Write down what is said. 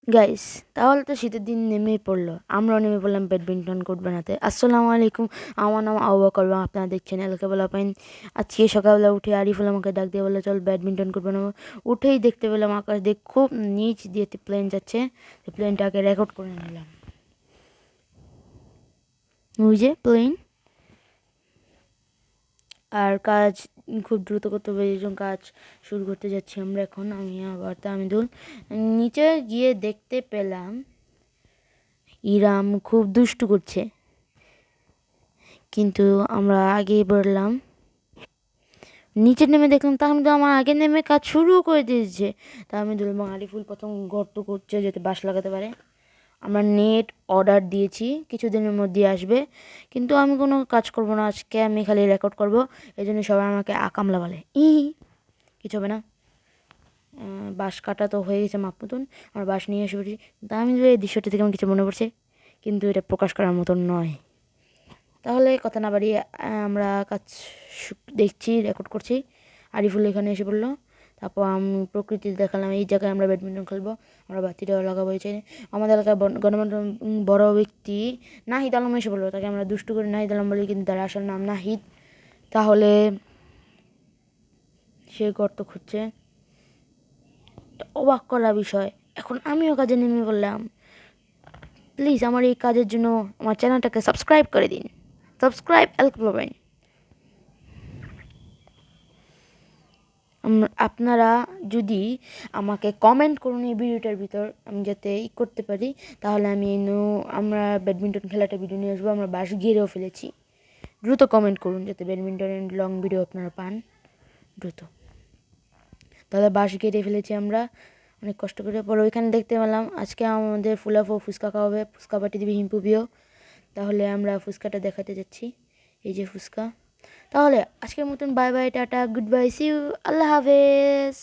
Guys, তাহলে তো শীতের দিন নেমেই পড়লো। আমরাও নেমে পড়লাম ব্যাডমিন্টন কোর্ট বানাতে। আসসালামু আলাইকুম, আমার নাম আবু বকর এবং আপনারা দেখছেন এলাকা বলা পাইন। আজকে সকালবেলা উঠে আরিফুল আমাকে ডাক দিয়ে বললো চল ব্যাডমিন্টন কোর্ট বানাবো। উঠেই দেখতে পেলাম আকাশ দিয়ে খুব নিচ দিয়ে প্লেন যাচ্ছে। প্লেনটাকে রেকর্ড করে নিলাম। ওই যে প্লেন। আর কাজ খুব দ্রুত করতে হবে, এই জন্য কাজ শুরু করতে যাচ্ছি আমরা এখন। আমি আবার তামিদুল নিচে গিয়ে দেখতে পেলাম ইরাম খুব দুষ্টু করছে, কিন্তু আমরা আগেই বললাম। নিচে নেমে দেখলাম তাহমিদুল আমার আগে নেমে কাজ শুরু করে দিয়েছে। তাহমিদুল এবং আরিফুল প্রথম গর্ত করছে যাতে বাঁশ লাগাতে পারে। আমরা নেট অর্ডার দিয়েছি, কিছুদিনের মধ্যে আসবে, কিন্তু আমি কোনো কাজ করব না আজকে, আমি খালি রেকর্ড করব। এই জন্য সবাই আমাকে আকামলা বলে। কিছু হবে না। বাঁশ কাটা তো হয়ে গেছে মাপ মতন, আমার বাঁশ নিয়ে এসে পড়ছি। তাহমিদুল এই দৃশ্যটি থেকে আমার কিছু মনে পড়ছে, কিন্তু এটা প্রকাশ করার মতন নয়। তাহলে কথা না বাড়িয়ে আমরা কাজ দেখছি, রেকর্ড করছি। আরিফুল এখানে এসে পড়লো। তারপর আমি প্রকৃতি দেখালাম, এই জায়গায় আমরা ব্যাডমিন্টন খেলবো, আমরা বাতিটাও লাগাবো। এই চাই আমাদের এলাকায় গণমান্য বড় ব্যক্তি নাহিদ আলম এসে বললো, তাকে আমরা দুষ্টু করে নাহিদ আলম বলি, কিন্তু তার আসল নাম নাহিদ। তাহলে সে গর্ত খুঁজছে, অবাক করা বিষয়। এখন আমিও কাজে নেমে পড়লাম। প্লিজ আমার এই কাজের জন্য আমার চ্যানেলটাকে সাবস্ক্রাইব করে দিন। সাবস্ক্রাইব করবেন। আপনারা যদি আমাকে কমেন্ট করুন এই ভিডিওটার ভিতর, আমি যাতে করতে পারি, তাহলে আমি আমরা ব্যাডমিন্টন খেলাটা ভিডিও নিয়ে আসবো। আমরা বাঁশ ঘিরেও ফেলেছি। দ্রুত কমেন্ট করুন যাতে ব্যাডমিন্টনের লং ভিডিও আপনারা পান দ্রুত। তাহলে বাঁশ ঘিরে ফেলেছি আমরা অনেক কষ্ট করে। পরে ওইখানে দেখতে পেলাম আজকে আমাদের ফুলাফো ফুচকা খাওয়াবে, ফুচকা পাটি দিবি হিমপুবিও। তাহলে আমরা ফুচকাটা দেখাতে যাচ্ছি, এই যে ফুচকা। তাহলে আজকের মতন bye bye, tata, good bye, see you, আল্লাহ হাফেজ।